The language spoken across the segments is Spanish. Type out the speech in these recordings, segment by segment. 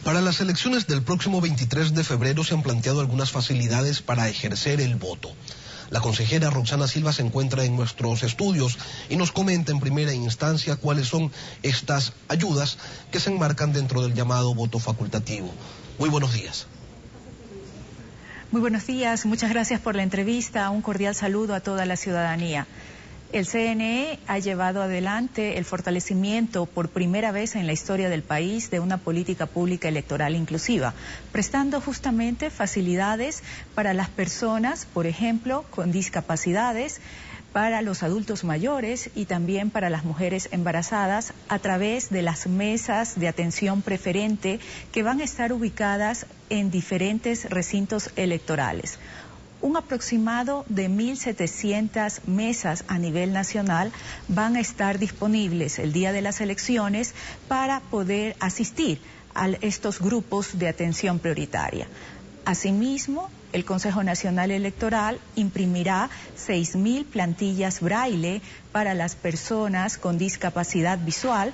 Para las elecciones del próximo 23 de febrero se han planteado algunas facilidades para ejercer el voto. La consejera Roxana Silva se encuentra en nuestros estudios y nos comenta en primera instancia cuáles son estas ayudas que se enmarcan dentro del llamado voto facultativo. Muy buenos días. Muy buenos días, muchas gracias por la entrevista. Un cordial saludo a toda la ciudadanía. El CNE ha llevado adelante el fortalecimiento por primera vez en la historia del país de una política pública electoral inclusiva, prestando justamente facilidades para las personas, por ejemplo, con discapacidades, para los adultos mayores y también para las mujeres embarazadas a través de las mesas de atención preferente que van a estar ubicadas en diferentes recintos electorales. Un aproximado de 1.700 mesas a nivel nacional van a estar disponibles el día de las elecciones para poder asistir a estos grupos de atención prioritaria. Asimismo, el Consejo Nacional Electoral imprimirá 6.000 plantillas braille para las personas con discapacidad visual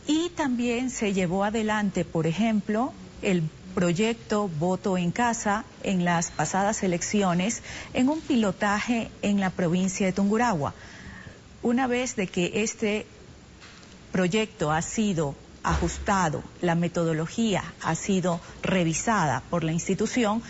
y también se llevó adelante, por ejemplo, el proyecto Voto en Casa en las pasadas elecciones en un pilotaje en la provincia de Tungurahua. Una vez de que este proyecto ha sido ajustado, la metodología ha sido revisada por la institución,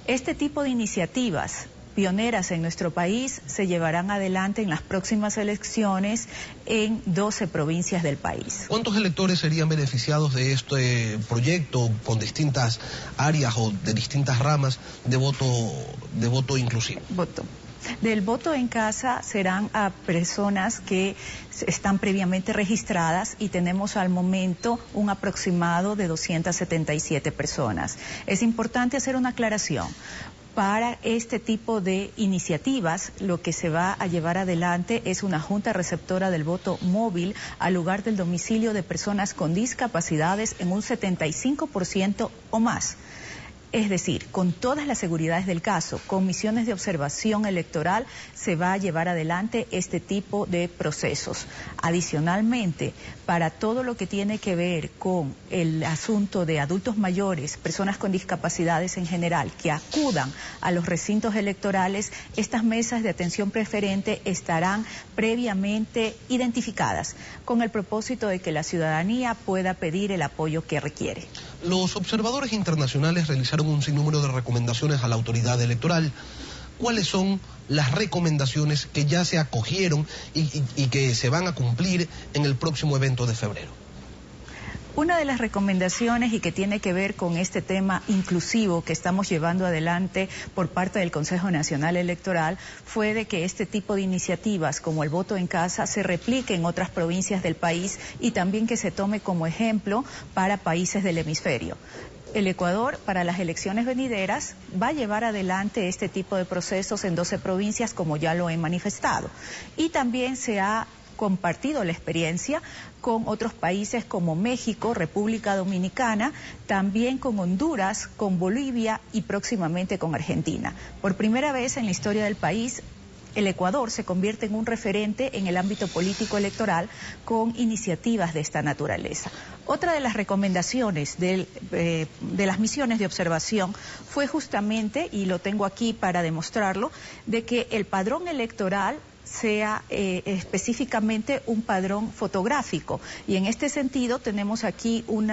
este tipo de iniciativas pioneras en nuestro país se llevarán adelante en las próximas elecciones en 12 provincias del país. ¿Cuántos electores serían beneficiados de este proyecto con distintas áreas o de distintas ramas de voto inclusivo? Del voto en casa serán a personas que están previamente registradas y tenemos al momento un aproximado de 277 personas. Es importante hacer una aclaración. Para este tipo de iniciativas, lo que se va a llevar adelante es una junta receptora del voto móvil al lugar del domicilio de personas con discapacidades en un 75% o más. Es decir, con todas las seguridades del caso, con misiones de observación electoral, se va a llevar adelante este tipo de procesos. Adicionalmente, para todo lo que tiene que ver con el asunto de adultos mayores, personas con discapacidades en general, que acudan a los recintos electorales, estas mesas de atención preferente estarán previamente identificadas, con el propósito de que la ciudadanía pueda pedir el apoyo que requiere. Los observadores internacionales realizaron un sinnúmero de recomendaciones a la autoridad electoral. ¿Cuáles son las recomendaciones que ya se acogieron y que se van a cumplir en el próximo evento de febrero? Una de las recomendaciones y que tiene que ver con este tema inclusivo que estamos llevando adelante por parte del Consejo Nacional Electoral fue de que este tipo de iniciativas como el voto en casa se replique en otras provincias del país y también que se tome como ejemplo para países del hemisferio. El Ecuador, para las elecciones venideras, va a llevar adelante este tipo de procesos en 12 provincias, como ya lo he manifestado. Y también se ha compartido la experiencia con otros países como México, República Dominicana, también con Honduras, con Bolivia y próximamente con Argentina. Por primera vez en la historia del país, el Ecuador se convierte en un referente en el ámbito político electoral con iniciativas de esta naturaleza. Otra de las recomendaciones de las misiones de observación fue justamente, y lo tengo aquí para demostrarlo, de que el padrón electoral sea específicamente un padrón fotográfico. Y en este sentido tenemos aquí un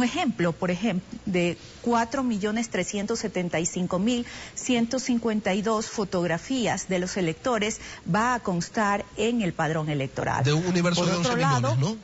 ejemplo, por ejemplo, de 4.375.152 fotografías de los electores va a constar en el padrón electoral. De un universo de 11 millones, ¿no?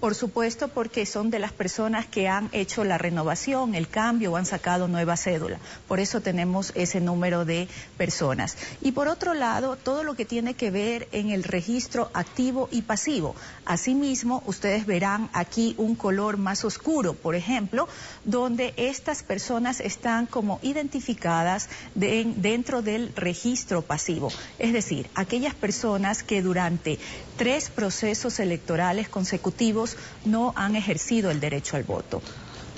Por supuesto, porque son de las personas que han hecho la renovación, el cambio o han sacado nueva cédula. Por eso tenemos ese número de personas. Y por otro lado, todo lo que tiene que ver en el registro activo y pasivo. Asimismo, ustedes verán aquí un color más oscuro, por ejemplo, donde estas personas están como identificadas dentro del registro pasivo. Es decir, aquellas personas que durante 3 procesos electorales consecutivos no han ejercido el derecho al voto.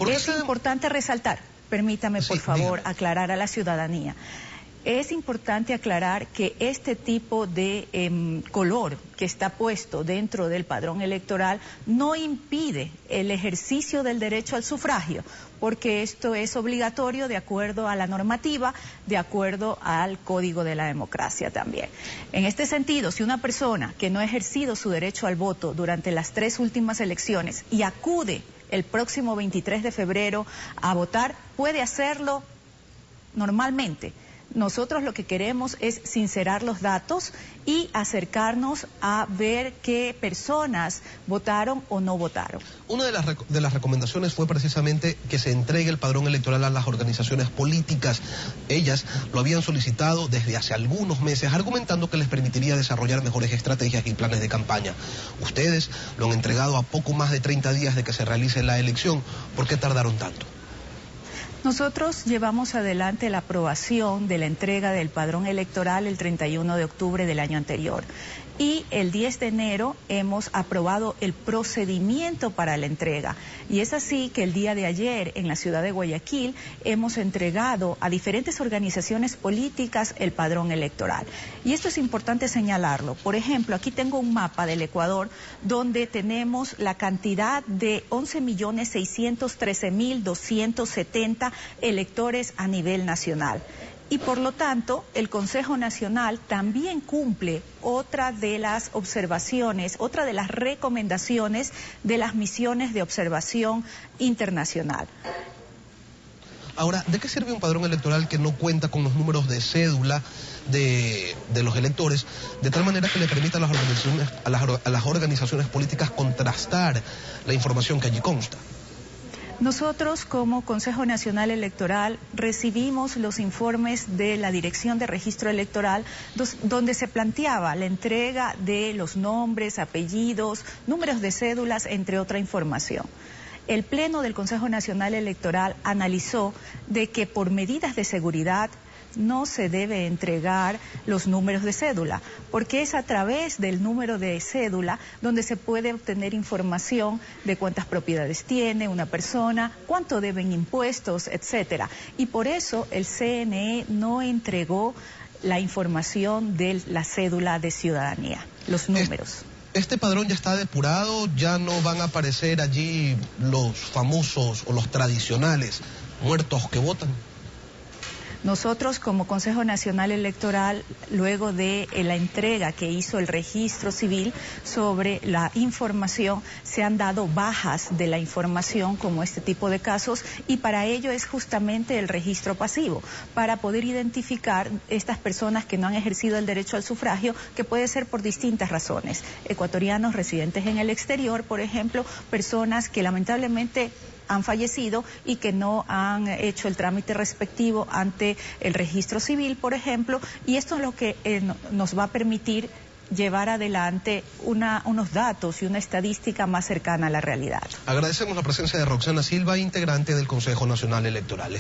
Es importante resaltar, permítame por favor aclarar a la ciudadanía, Es importante aclarar que este tipo de color que está puesto dentro del padrón electoral no impide el ejercicio del derecho al sufragio, porque esto es obligatorio de acuerdo a la normativa, de acuerdo al Código de la Democracia también. En este sentido, si una persona que no ha ejercido su derecho al voto durante las 3 últimas elecciones y acude el próximo 23 de febrero a votar, puede hacerlo normalmente. Nosotros lo que queremos es sincerar los datos y acercarnos a ver qué personas votaron o no votaron. Una de las recomendaciones fue precisamente que se entregue el padrón electoral a las organizaciones políticas. Ellas lo habían solicitado desde hace algunos meses, argumentando que les permitiría desarrollar mejores estrategias y planes de campaña. Ustedes lo han entregado a poco más de 30 días de que se realice la elección. ¿Por qué tardaron tanto? Nosotros llevamos adelante la aprobación de la entrega del padrón electoral el 31 de octubre del año anterior y el 10 de enero hemos aprobado el procedimiento para la entrega. Y es así que el día de ayer en la ciudad de Guayaquil hemos entregado a diferentes organizaciones políticas el padrón electoral. Y esto es importante señalarlo. Por ejemplo, aquí tengo un mapa del Ecuador donde tenemos la cantidad de 11.613.270 electores a nivel nacional. Y por lo tanto, el Consejo Nacional también cumple otra de las observaciones, otra de las recomendaciones de las misiones de observación internacional. Ahora, ¿de qué sirve un padrón electoral que no cuenta con los números de cédula de los electores, de tal manera que le permita a las organizaciones políticas contrastar la información que allí consta? Nosotros, como Consejo Nacional Electoral, recibimos los informes de la Dirección de Registro Electoral, donde se planteaba la entrega de los nombres, apellidos, números de cédulas, entre otra información. El Pleno del Consejo Nacional Electoral analizó de que por medidas de seguridad no se debe entregar los números de cédula, porque es a través del número de cédula donde se puede obtener información de cuántas propiedades tiene una persona, cuánto deben impuestos, etcétera. Y por eso el CNE no entregó la información de la cédula de ciudadanía, los números. Este padrón ya está depurado, ya no van a aparecer allí los famosos o los tradicionales muertos que votan. Nosotros, como Consejo Nacional Electoral, luego de la entrega que hizo el Registro Civil sobre la información, se han dado bajas de la información como este tipo de casos, y para ello es justamente el registro pasivo, para poder identificar estas personas que no han ejercido el derecho al sufragio, que puede ser por distintas razones. Ecuatorianos residentes en el exterior, por ejemplo, personas que lamentablemente han fallecido y que no han hecho el trámite respectivo ante el registro civil, por ejemplo, y esto es lo que nos va a permitir llevar adelante unos datos y una estadística más cercana a la realidad. Agradecemos la presencia de Roxana Silva, integrante del Consejo Nacional Electoral.